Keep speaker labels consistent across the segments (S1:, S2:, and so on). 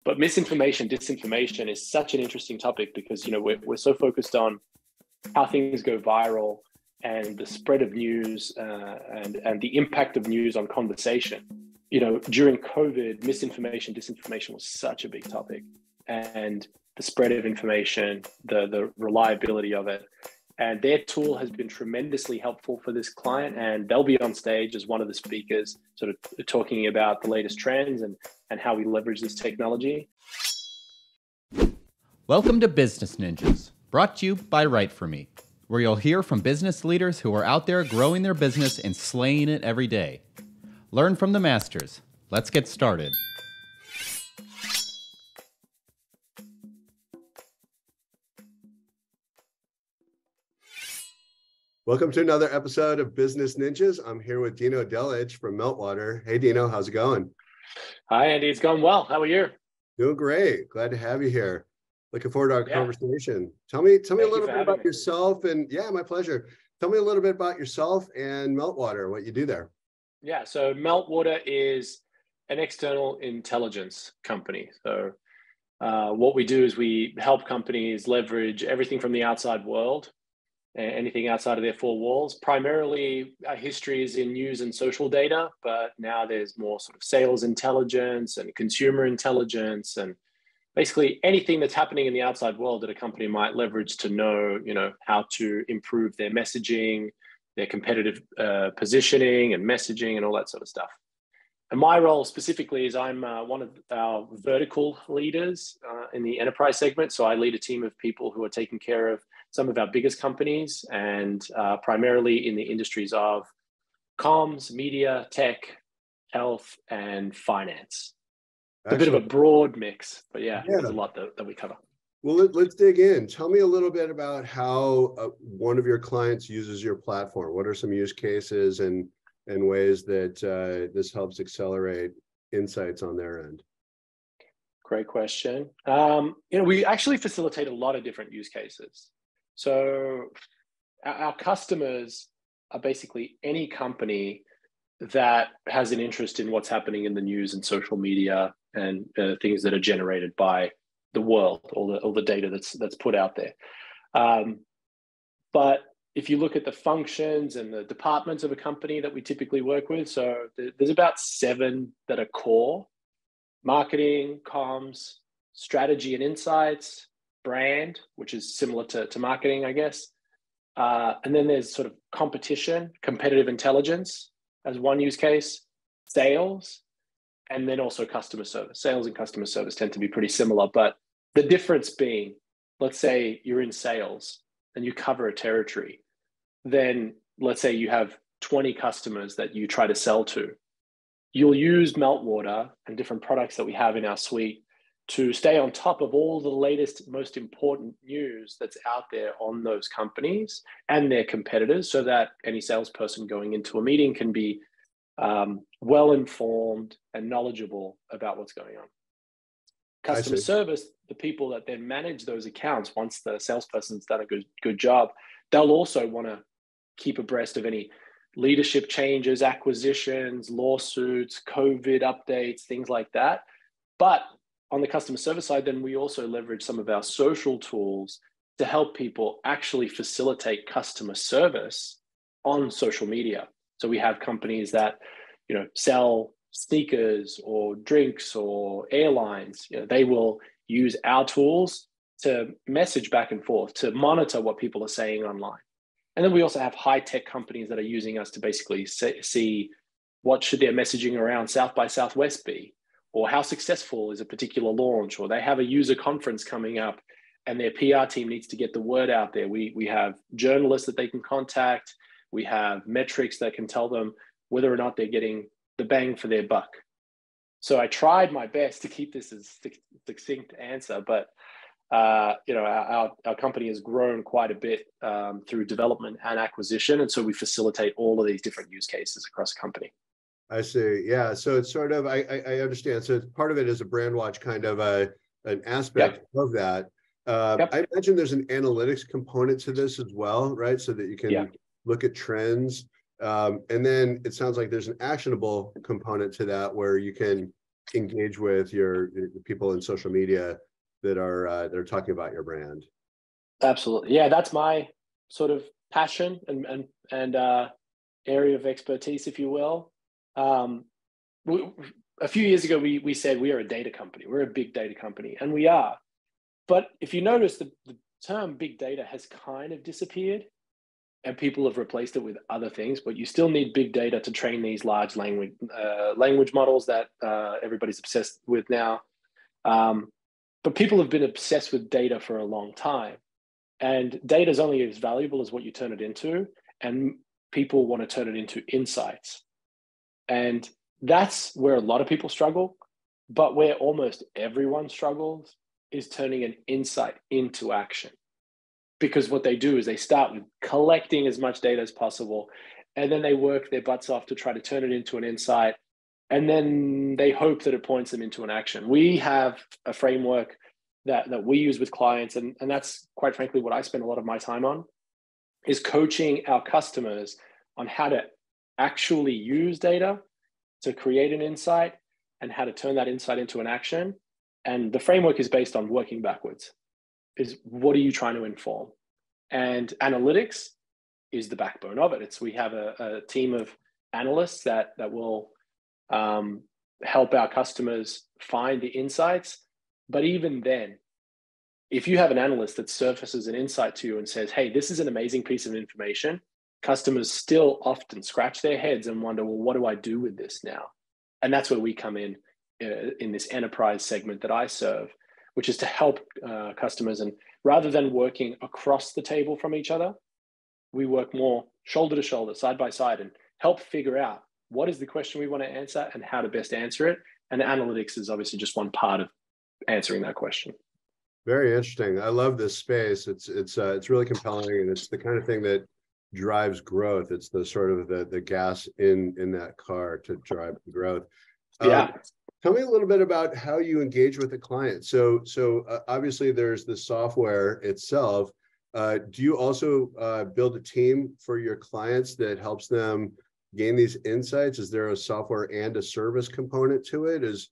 S1: But misinformation, disinformation is such an interesting topic because, we're so focused on how things go viral and the spread of news and the impact of news on conversation. During COVID, misinformation, disinformation was such a big topic, and the spread of information, the reliability of it. And their tool has been tremendously helpful for this client, and they'll be on stage as one of the speakers, sort of talking about the latest trends and how we leverage this technology.
S2: Welcome to Business Ninjas, brought to you by WriteForMe, where you'll hear from business leaders who are out there growing their business and slaying it every day. Learn from the masters. Let's get started.
S3: Welcome to another episode of Business Ninjas. I'm here with Dino Delic from Meltwater. Hey, Dino, how's it going?
S1: Hi, Andy. It's going well. How are you?
S3: Doing great. Glad to have you here. Looking forward to our conversation. Tell me a little bit about yourself. And yeah, my pleasure. Tell me a little bit about yourself and Meltwater, what you do there.
S1: Yeah, so Meltwater is an external intelligence company. So what we do is we help companies leverage everything from the outside world, anything outside of their four walls. Primarily, our history is in news and social data, but now there's more sort of sales intelligence and consumer intelligence, and basically anything that's happening in the outside world that a company might leverage to know, how to improve their messaging, their competitive positioning and messaging and all that sort of stuff. And my role specifically is I'm one of our vertical leaders in the enterprise segment. So I lead a team of people who are taking care of some of our biggest companies, and primarily in the industries of comms, media, tech, health, and finance. It's a bit of a broad mix, but yeah, there's a lot that we cover.
S3: Well, let's dig in. Tell me a little bit about how one of your clients uses your platform. What are some use cases and ways that this helps accelerate insights on their end?
S1: Great question. We actually facilitate a lot of different use cases. So our customers are basically any company that has an interest in what's happening in the news and social media and things that are generated by the world, all the data that's put out there. But if you look at the functions and the departments of a company that we typically work with, so there's about 7 that are core: marketing, comms, strategy and insights, brand, which is similar to marketing, I guess. And then there's sort of competition, competitive intelligence as one use case, sales, and then also customer service. Sales and customer service tend to be pretty similar, but the difference being, let's say you're in sales and you cover a territory, then let's say you have 20 customers that you try to sell to. You'll use Meltwater and different products that we have in our suite to stay on top of all the latest, most important news that's out there on those companies and their competitors, so that any salesperson going into a meeting can be well-informed and knowledgeable about what's going on. Customer service, the people that then manage those accounts, once the salesperson's done a good job, they'll also want to keep abreast of any leadership changes, acquisitions, lawsuits, COVID updates, things like that. But on the customer service side, then we also leverage some of our social tools to help people actually facilitate customer service on social media. So we have companies that, sell sneakers or drinks or airlines. They will use our tools to message back and forth, to monitor what people are saying online. And then we also have high-tech companies that are using us to basically see what should their messaging around South by Southwest be, or how successful is a particular launch, or they have a user conference coming up and their PR team needs to get the word out there. We have journalists that they can contact. We have metrics that can tell them whether or not they're getting the bang for their buck. So I tried my best to keep this as succinct answer, but our company has grown quite a bit through development and acquisition, and so we facilitate all of these different use cases across the company.
S3: I see. Yeah. So it's sort of, I understand. So part of it is a brand watch kind of an aspect of that. I imagine there's an analytics component to this as well, right? So that you can look at trends. And then it sounds like there's an actionable component to that where you can engage with your people in social media that are they're talking about your brand?
S1: Absolutely. Yeah, that's my sort of passion and area of expertise, if you will. A few years ago, we said we are a data company. We're a big data company, and we are. But if you notice, the term big data has kind of disappeared, and people have replaced it with other things. But you still need big data to train these large language models that everybody's obsessed with now. But people have been obsessed with data for a long time. And data is only as valuable as what you turn it into. And people want to turn it into insights. And that's where a lot of people struggle. But where almost everyone struggles is turning an insight into action. Because what they do is they start with collecting as much data as possible. And then they work their butts off to try to turn it into an insight. And then they hope that it points them into an action. We have a framework that we use with clients, and that's quite frankly what I spend a lot of my time on, is coaching our customers on how to actually use data to create an insight and how to turn that insight into an action. And the framework is based on working backwards. Is what are you trying to inform? And analytics is the backbone of it. We have a team of analysts that will help our customers find the insights. But even then, if you have an analyst that surfaces an insight to you and says, hey, this is an amazing piece of information, customers still often scratch their heads and wonder, well, what do I do with this now? And that's where we come in this enterprise segment that I serve, which is to help customers. And rather than working across the table from each other, we work more shoulder to shoulder, side by side, and help figure out what is the question we want to answer and how to best answer it. And analytics is obviously just one part of answering that question.
S3: Very interesting. I love this space. It's really compelling, and it's the kind of thing that drives growth. It's the sort of the gas in that car to drive the growth.
S1: Yeah.
S3: Tell me a little bit about how you engage with the client. So obviously there's the software itself. Do you also build a team for your clients that helps them gain these insights? Is there a software and a service component to it as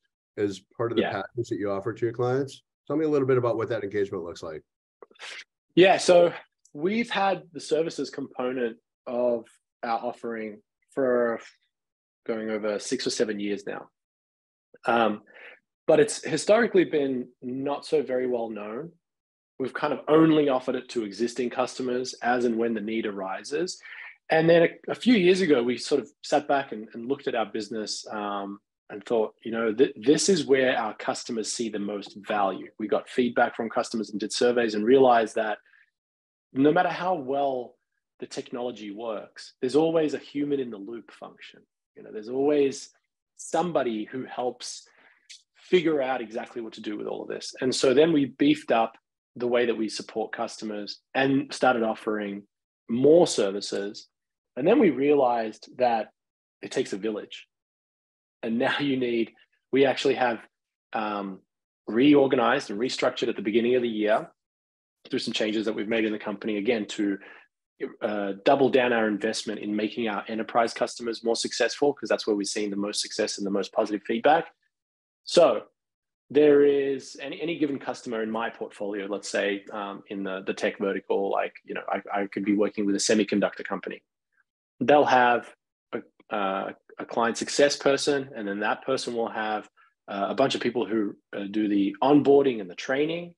S3: part of the package that you offer to your clients? Tell me a little bit about what that engagement looks like. Yeah,
S1: so we've had the services component of our offering for going over 6 or 7 years now. But it's historically been not so very well known. We've kind of only offered it to existing customers as and when the need arises. And then a few years ago, we sort of sat back and looked at our business and thought, this is where our customers see the most value. We got feedback from customers and did surveys and realized that no matter how well the technology works, there's always a human in the loop function. There's always somebody who helps figure out exactly what to do with all of this. And so then we beefed up the way that we support customers and started offering more services. And then we realized that it takes a village. And now we actually have reorganized and restructured at the beginning of the year through some changes that we've made in the company, again, to double down our investment in making our enterprise customers more successful, because that's where we're seeing the most success and the most positive feedback. So there is any given customer in my portfolio, let's say in the tech vertical, like, I could be working with a semiconductor company. They'll have a client success person, and then that person will have a bunch of people who do the onboarding and the training.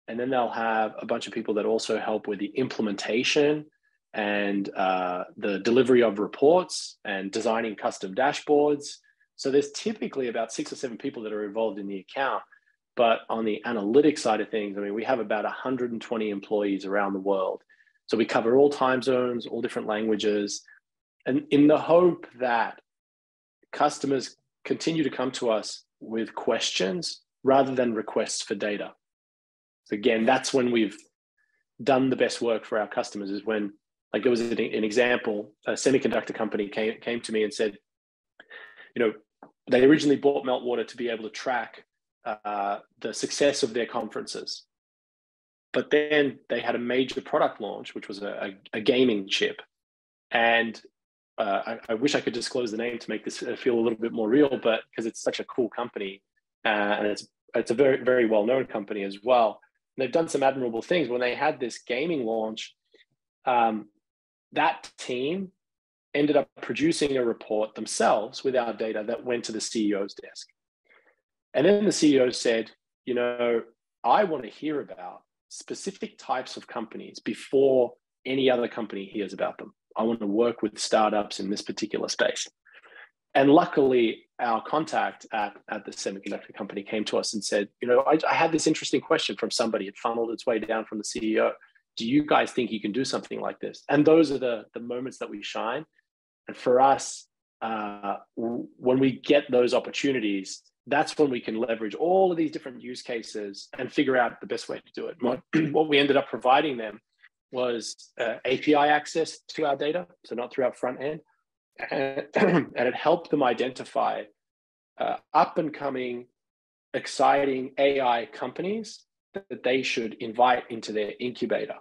S1: And then they'll have a bunch of people that also help with the implementation and the delivery of reports and designing custom dashboards. So there's typically about 6 or 7 people that are involved in the account. But on the analytics side of things, we have about 120 employees around the world. So we cover all time zones, all different languages, and in the hope that customers continue to come to us with questions rather than requests for data. So again, that's when we've done the best work for our customers, is when, like, there was an example, a semiconductor company came to me and said, they originally bought Meltwater to be able to track the success of their conferences. But then they had a major product launch, which was a gaming chip. And I wish I could disclose the name to make this feel a little bit more real, but because it's such a cool company, and it's a very, very well-known company as well. And they've done some admirable things. When they had this gaming launch, that team ended up producing a report themselves with our data that went to the CEO's desk. And then the CEO said, you know, I want to hear about specific types of companies before any other company hears about them. I want to work with startups in this particular space. And luckily, our contact at the semiconductor company came to us and said, you know, I had this interesting question from somebody. It funneled its way down from the CEO. Do you guys think you can do something like this? And those are the moments that we shine. And for us, when we get those opportunities, that's when we can leverage all of these different use cases and figure out the best way to do it. What we ended up providing them was API access to our data, so not through our front end. And it helped them identify up and coming, exciting AI companies that they should invite into their incubator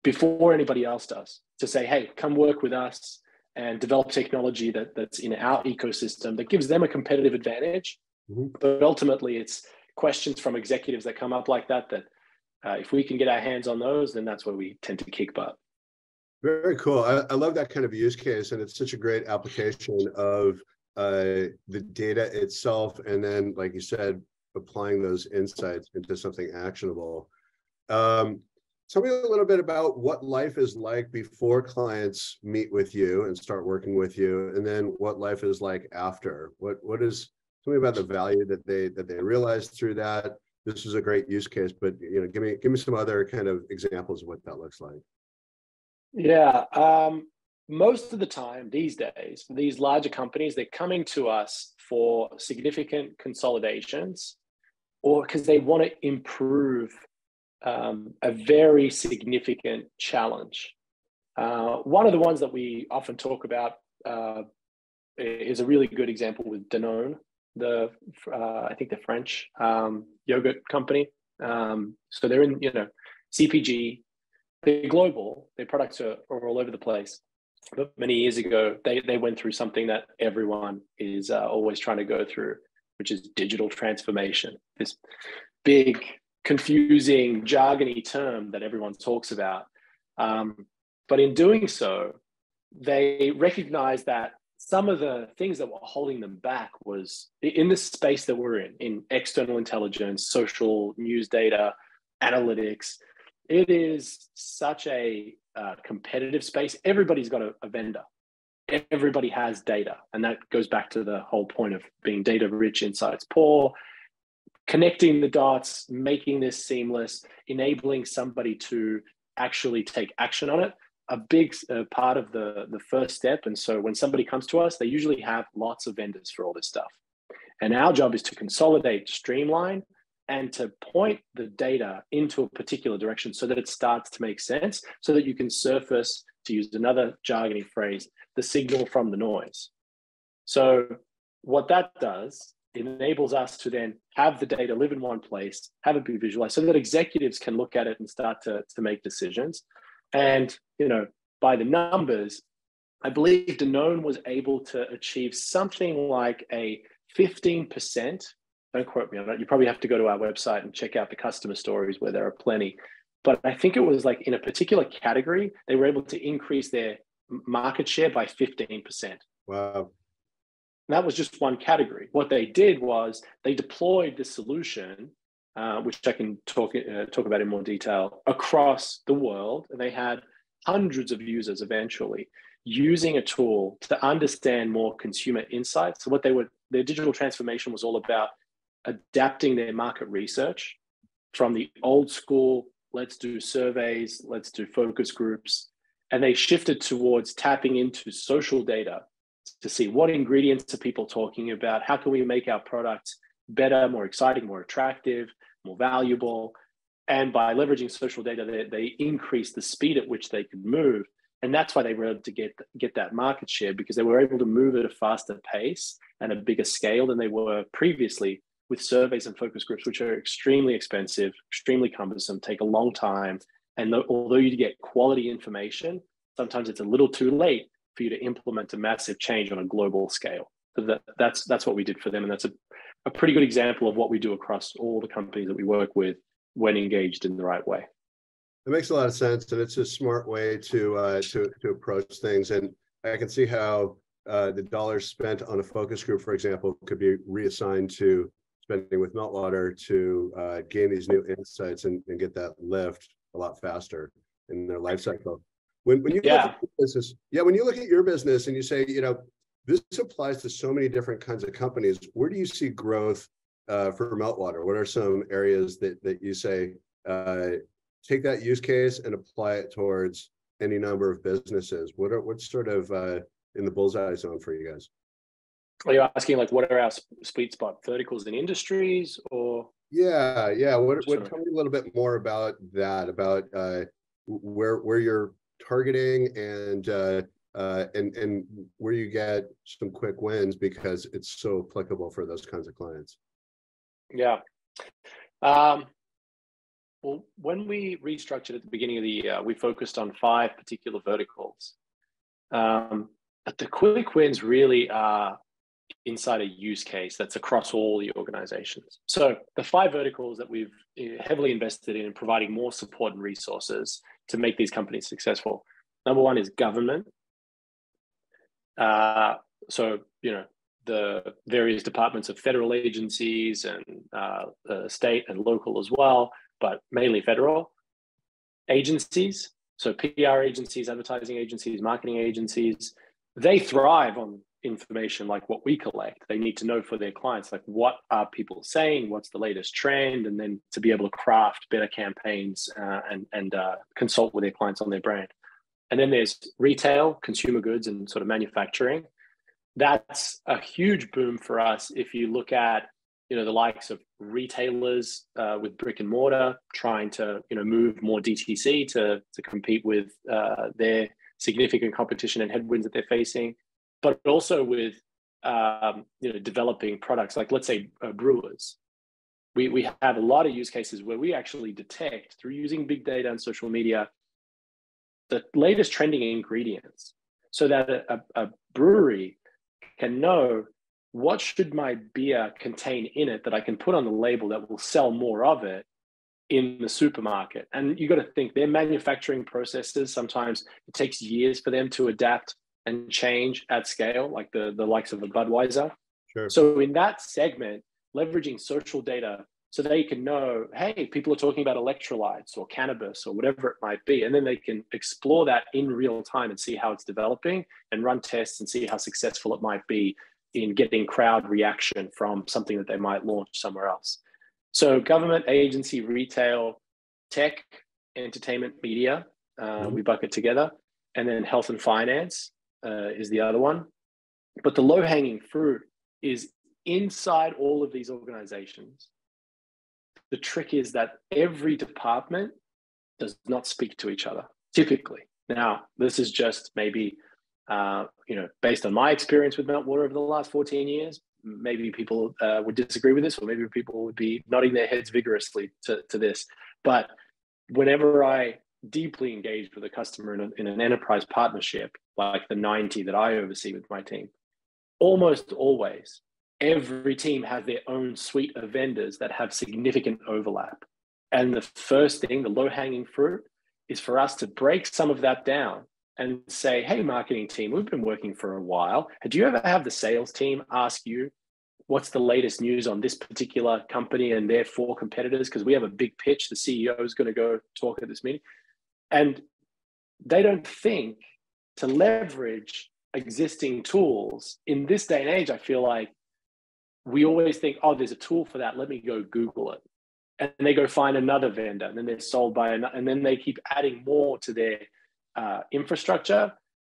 S1: before anybody else does, to say, hey, come work with us and develop technology that's in our ecosystem that gives them a competitive advantage. Mm-hmm. But ultimately, it's questions from executives that come up like that if we can get our hands on those, then that's where we tend to kick butt.
S3: Very cool. I love that kind of use case, and it's such a great application of the data itself, and then, like you said, applying those insights into something actionable. Tell me a little bit about what life is like before clients meet with you and start working with you, and then what life is like after. Tell me about the value that they realize through that. This is a great use case, but give me some other kind of examples of what that looks like.
S1: Yeah, most of the time these days, these larger companies, they're coming to us for significant consolidations, or because they want to improve a very significant challenge. One of the ones that we often talk about is a really good example with Danone, I think the French yogurt company. So they're in CPG. They're global. Their products are all over the place. But many years ago, they went through something that everyone is always trying to go through, which is digital transformation. This big, confusing, jargony term that everyone talks about. But in doing so, they recognized that some of the things that were holding them back was in the space that we're in external intelligence, social news data, analytics. It is such a competitive space. Everybody's got a vendor. Everybody has data. And that goes back to the whole point of being data rich, insights poor, connecting the dots, making this seamless, enabling somebody to actually take action on it. A big part of the first step. And so when somebody comes to us, they usually have lots of vendors for all this stuff. And our job is to consolidate, streamline, and to point the data into a particular direction so that it starts to make sense, so that you can surface, to use another jargony phrase, the signal from the noise. So what that does, it enables us to then have the data live in one place, have it be visualized, so that executives can look at it and start to make decisions. And, by the numbers, I believe Danone was able to achieve something like a 15%. Don't quote me on it. You probably have to go to our website and check out the customer stories where there are plenty. But I think it was like in a particular category, they were able to increase their market share by 15%.
S3: Wow.
S1: And that was just one category. What they did was they deployed the solution, which I can talk about in more detail, across the world. And they had hundreds of users eventually using a tool to understand more consumer insights. So their digital transformation was all about adapting their market research from the old school, let's do surveys, let's do focus groups. And they shifted towards tapping into social data to see what ingredients are people talking about, how can we make our products better, more exciting, more attractive, more valuable. And by leveraging social data, they increased the speed at which they could move. And that's why they were able to get that market share, because they were able to move at a faster pace and a bigger scale than they were previously with surveys and focus groups, which are extremely expensive, extremely cumbersome, take a long time. And although you get quality information, sometimes it's a little too late for you to implement a massive change on a global scale. So that's what we did for them. And that's a pretty good example of what we do across all the companies that we work with when engaged in the right way.
S3: It makes a lot of sense, and it's a smart way to approach things. And I can see how the dollars spent on a focus group, for example, could be reassigned to spending with Meltwater to gain these new insights and get that lift a lot faster in their life cycle. When you look at your business, when you look at your business and you say, this applies to so many different kinds of companies, where do you see growth for Meltwater? What are some areas that you say, take that use case and apply it towards any number of businesses? What's sort of in the bullseye zone for you guys?
S1: Are you asking like what are our sweet spot verticals and industries, or?
S3: Yeah. Tell me a little bit more about that, about where you're targeting and where you get some quick wins because it's so applicable for those kinds of clients.
S1: Yeah. Well, when we restructured at the beginning of the year, we focused on 5 particular verticals. But the quick wins really are inside a use case that's across all the organizations. So the 5 verticals that we've heavily invested in providing more support and resources to make these companies successful. Number 1 is government. So, the various departments of federal agencies and state and local as well, but mainly federal agencies. So PR agencies, advertising agencies, marketing agencies, they thrive on information like what we collect. They need to know for their clients, like what are people saying, what's the latest trend, and then to be able to craft better campaigns and consult with their clients on their brand. And then there's retail, consumer goods, and sort of manufacturing. That's a huge boom for us. If you look at, the likes of retailers with brick and mortar trying to, move more DTC to compete with their significant competition and headwinds that they're facing, but also with, developing products like, let's say, brewers. We have a lot of use cases where we actually detect through using big data and social media the latest trending ingredients so that a brewery can know what should my beer contain in it that I can put on the label that will sell more of it in the supermarket. And you got to think their manufacturing processes, sometimes it takes years for them to adapt and change at scale, like the likes of a Budweiser.
S3: Sure.
S1: So in that segment, leveraging social data so they can know, hey, people are talking about electrolytes or cannabis or whatever it might be. And then they can explore that in real time and see how it's developing and run tests and see how successful it might be in getting crowd reaction from something that they might launch somewhere else. So government, agency, retail, tech, entertainment, media, we bucket together. And then health and finance is the other one. But the low-hanging fruit is inside all of these organizations. The trick is that every department does not speak to each other, typically. Now, this is just maybe, based on my experience with Meltwater over the last 14 years, maybe people would disagree with this, or maybe people would be nodding their heads vigorously to this. But whenever I deeply engaged with a customer in an enterprise partnership, like the 90 that I oversee with my team, almost always, every team has their own suite of vendors that have significant overlap. And the first thing, the low-hanging fruit, is for us to break some of that down and say, hey, marketing team, we've been working for a while. Do you ever have the sales team ask you, what's the latest news on this particular company and their 4 competitors? Because we have a big pitch. The CEO is going to go talk at this meeting. And they don't think to leverage existing tools. In this day and age, I feel like we always think, oh, there's a tool for that. Let me go Google it. And they go find another vendor, and then they're sold by another, and then they keep adding more to their infrastructure.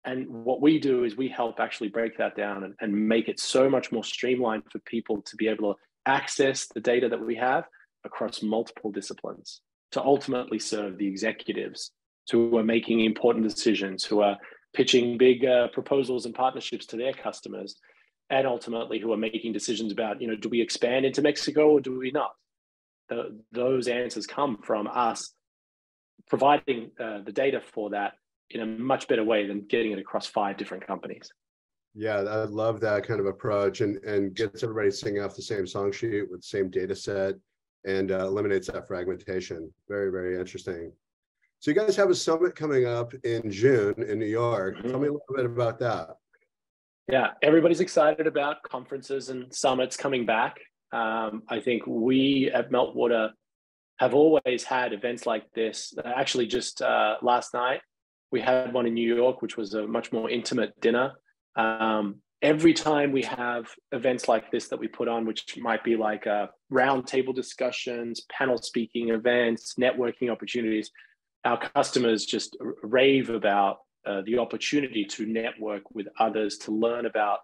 S1: And what we do is we help actually break that down and make it so much more streamlined for people to be able to access the data that we have across multiple disciplines to ultimately serve the executives who are making important decisions, who are pitching big proposals and partnerships to their customers, and ultimately who are making decisions about, do we expand into Mexico or do we not? Those answers come from us providing the data for that in a much better way than getting it across 5 different companies.
S3: Yeah, I love that kind of approach, and gets everybody singing off the same song sheet with the same data set, and eliminates that fragmentation. Very, very interesting. So you guys have a summit coming up in June in New York. Tell me a little bit about that.
S1: Yeah, everybody's excited about conferences and summits coming back. I think we at Meltwater have always had events like this. Actually, just last night, we had one in New York, which was a much more intimate dinner. Every time we have events like this that we put on, which might be like round table discussions, panel speaking events, networking opportunities, our customers just rave about the opportunity to network with others, to learn about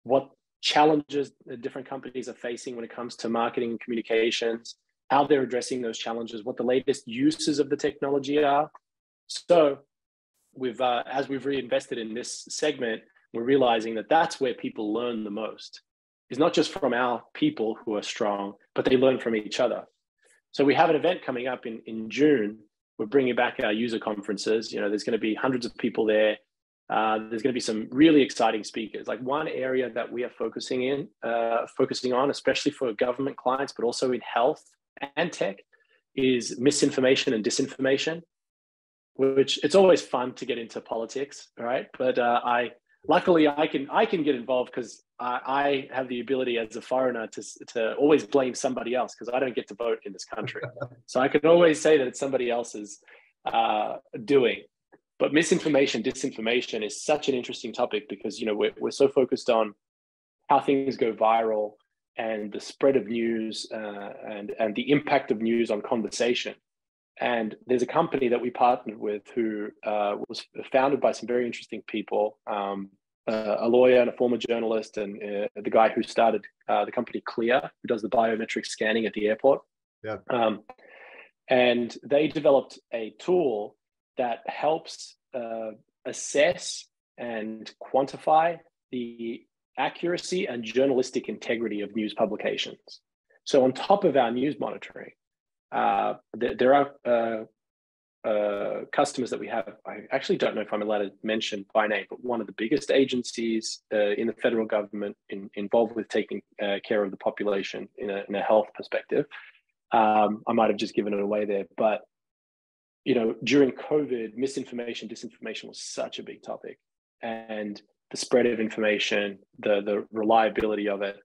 S1: what challenges different companies are facing when it comes to marketing and communications, how they're addressing those challenges, what the latest uses of the technology are. So we've, as we've reinvested in this segment, we're realizing that that's where people learn the most. It's not just from our people who are strong, but they learn from each other. So we have an event coming up in June. We're bringing back our user conferences. You know, there's going to be hundreds of people there. There's going to be some really exciting speakers. Like one area that we are focusing on, especially for government clients, but also in health and tech, is misinformation and disinformation, which it's always fun to get into politics, right? But luckily I can get involved because I have the ability as a foreigner to always blame somebody else, because I don't get to vote in this country. So I can always say that it's somebody else's doing. But misinformation, disinformation is such an interesting topic, because, you know, we're so focused on how things go viral and the spread of news and the impact of news on conversation. And there's a company that we partnered with who was founded by some very interesting people, a lawyer and a former journalist, and the guy who started the company Clear, who does the biometric scanning at the airport.
S3: Yeah.
S1: And they developed a tool that helps assess and quantify the accuracy and journalistic integrity of news publications. So on top of our news monitoring, there are customers that we have. I actually don't know if I'm allowed to mention by name, but one of the biggest agencies in the federal government involved with taking care of the population in a health perspective. I might have just given it away there, but you know, during COVID, misinformation, disinformation was such a big topic, and the spread of information, the reliability of it.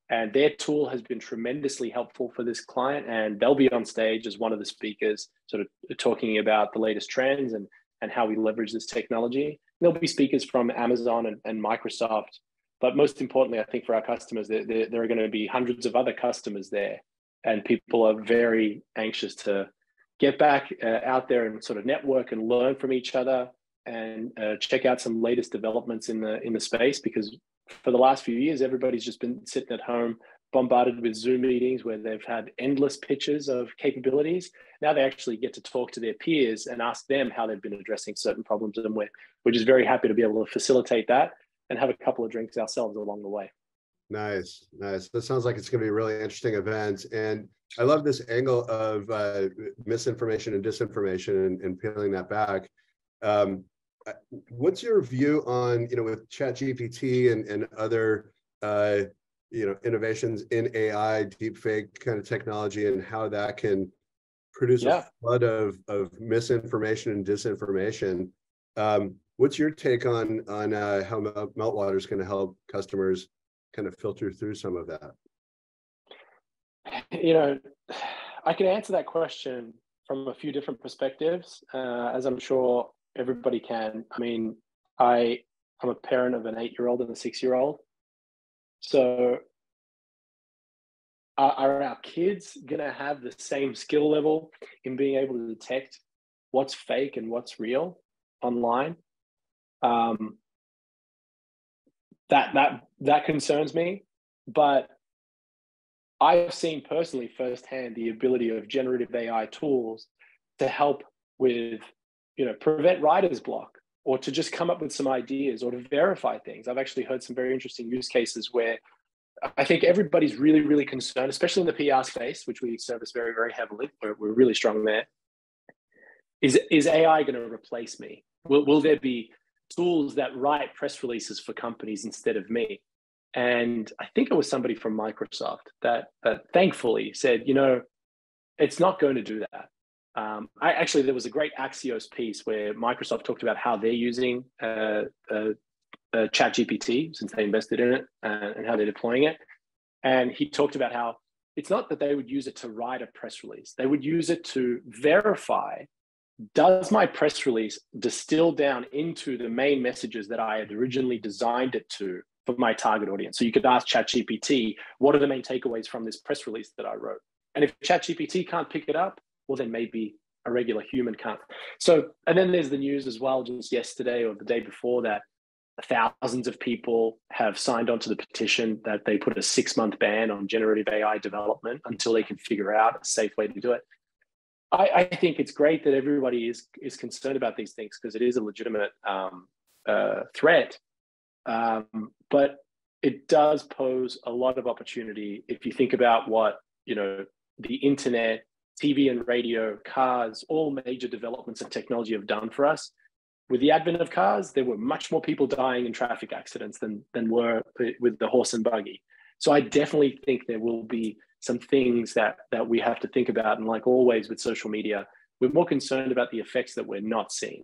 S1: And their tool has been tremendously helpful for this client, and they'll be on stage as one of the speakers, sort of talking about the latest trends and how we leverage this technology. There'll be speakers from Amazon and Microsoft, but most importantly, I think for our customers, there are going to be hundreds of other customers there, and people are very anxious to get back out there and sort of network and learn from each other, and check out some latest developments in the space, because for the last few years, everybody's just been sitting at home, bombarded with Zoom meetings where they've had endless pitches of capabilities. Now they actually get to talk to their peers and ask them how they've been addressing certain problems, and we're just very happy to be able to facilitate that and have a couple of drinks ourselves along the way.
S3: Nice. That sounds like it's going to be a really interesting event. And I love this angle of misinformation and disinformation and peeling that back. What's your view on, you know, with ChatGPT and other, you know, innovations in AI, deepfake kind of technology, and how that can produce a flood of misinformation and disinformation? What's your take on how Meltwater is going to help customers kind of filter through some of that?
S1: You know, I can answer that question from a few different perspectives, as I'm sure everybody can. I mean, I'm a parent of an 8-year-old and a 6-year-old. So are our kids going to have the same skill level in being able to detect what's fake and what's real online? That concerns me. But I've seen personally firsthand the ability of generative AI tools to help with, you know, prevent writer's block, or to just come up with some ideas, or to verify things. I've actually heard some very interesting use cases where I think everybody's really, really concerned, especially in the PR space, which we service very, very heavily. We're really strong there. Is AI going to replace me, Will there be tools that write press releases for companies instead of me? And I think it was somebody from Microsoft that thankfully said, it's not going to do that. There was a great Axios piece where Microsoft talked about how they're using ChatGPT since they invested in it, and how they're deploying it. And he talked about how it's not that they would use it to write a press release. They would use it to verify, does my press release distill down into the main messages that I had originally designed it to for my target audience? So you could ask ChatGPT, what are the main takeaways from this press release that I wrote? And if ChatGPT can't pick it up, well, then maybe a regular human can't. So, and then there's the news as well, just yesterday or the day before, that thousands of people have signed onto the petition that they put a 6-month ban on generative AI development until they can figure out a safe way to do it. I think it's great that everybody is concerned about these things, because it is a legitimate threat. But it does pose a lot of opportunity if you think about what, the internet, TV and radio, cars, all major developments of technology have done for us. With the advent of cars, there were much more people dying in traffic accidents than were with the horse and buggy. So I definitely think there will be some things that we have to think about. And like always with social media, we're more concerned about the effects that we're not seeing.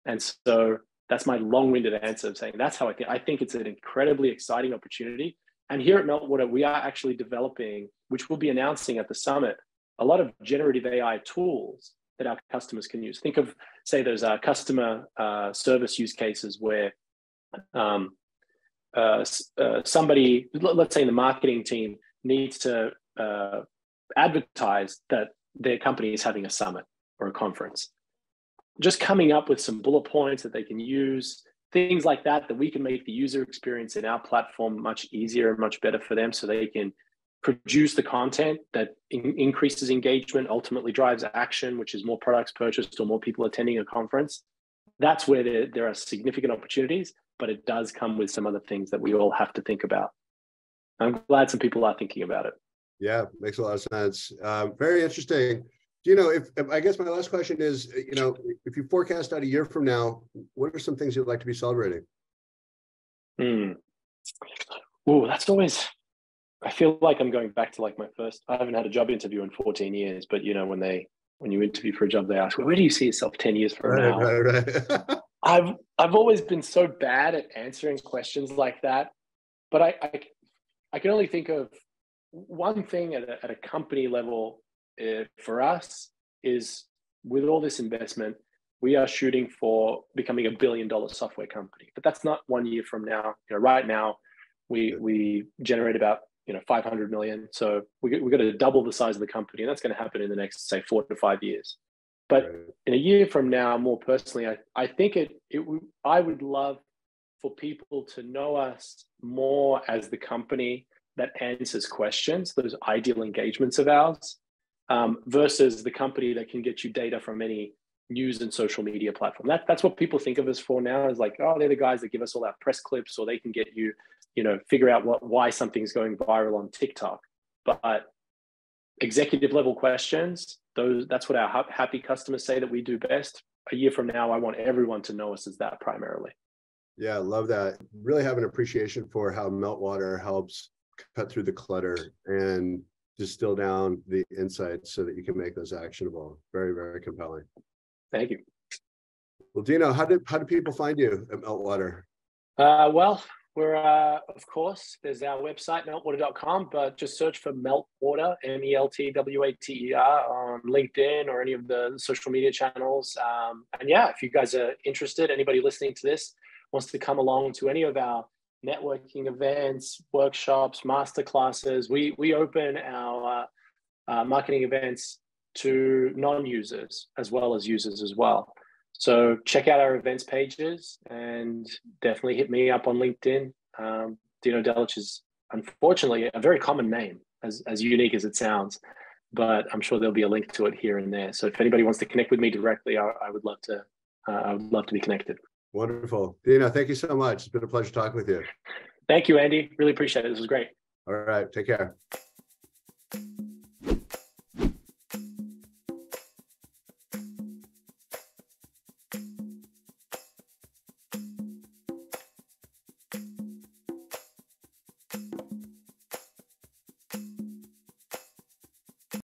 S1: And so that's my long-winded answer of saying that's how I think. I think it's an incredibly exciting opportunity. And here at Meltwater, we are actually developing, which we'll be announcing at the summit, a lot of generative AI tools that our customers can use. Think of, say, those customer service use cases where somebody, let's say in the marketing team, needs to advertise that their company is having a summit or a conference. Just coming up with some bullet points that they can use, things like that we can make the user experience in our platform much easier and much better for them, so they can produce the content that increases engagement, ultimately drives action, which is more products purchased or more people attending a conference. That's where there are significant opportunities, but it does come with some other things that we all have to think about. I'm glad some people are thinking about it.
S3: Yeah, makes a lot of sense. Very interesting. If I guess my last question is, if you forecast out a year from now, what are some things you'd like to be celebrating?
S1: Oh, that's always, I feel like I'm going back to like my first, I haven't had a job interview in 14 years, but when you interview for a job, they ask, well, where do you see yourself 10 years from now?
S3: Right.
S1: I've always been so bad at answering questions like that, but I can only think of one thing at a company level for us is, with all this investment, we are shooting for becoming $1 billion software company, but that's not 1 year from now. Right now we generate about 500 million. So we're going to double the size of the company, and that's going to happen in the next, say, 4 to 5 years. But in a year from now, more personally, I think I would love for people to know us more as the company that answers questions, those ideal engagements of ours, versus the company that can get you data from any news and social media platform. That's what people think of us for now, is like, oh, they're the guys that give us all our press clips, or they can get you, figure out why something's going viral on TikTok. But executive level questions, that's what our happy customers say that we do best. A year from now, I want everyone to know us as that primarily.
S3: Yeah, I love that. Really have an appreciation for how Meltwater helps cut through the clutter and distill down the insights so that you can make those actionable. Very, very compelling.
S1: Thank you.
S3: Well, Dino, how do people find you at Meltwater?
S1: Well, we're, of course, there's our website, meltwater.com, but just search for Meltwater, MELTWATER, on LinkedIn or any of the social media channels. And yeah, if you guys are interested, anybody listening to this wants to come along to any of our networking events, workshops, masterclasses, we open our marketing events to non-users as well as users as well. So check out our events pages and definitely hit me up on LinkedIn. Dino Delic is unfortunately a very common name, as unique as it sounds, but I'm sure there'll be a link to it here and there. So if anybody wants to connect with me directly, I would love to be connected.
S3: Wonderful. Dino, thank you so much. It's been a pleasure talking with you.
S1: Thank you, Andy. Really appreciate it. This was great.
S3: All right. Take care.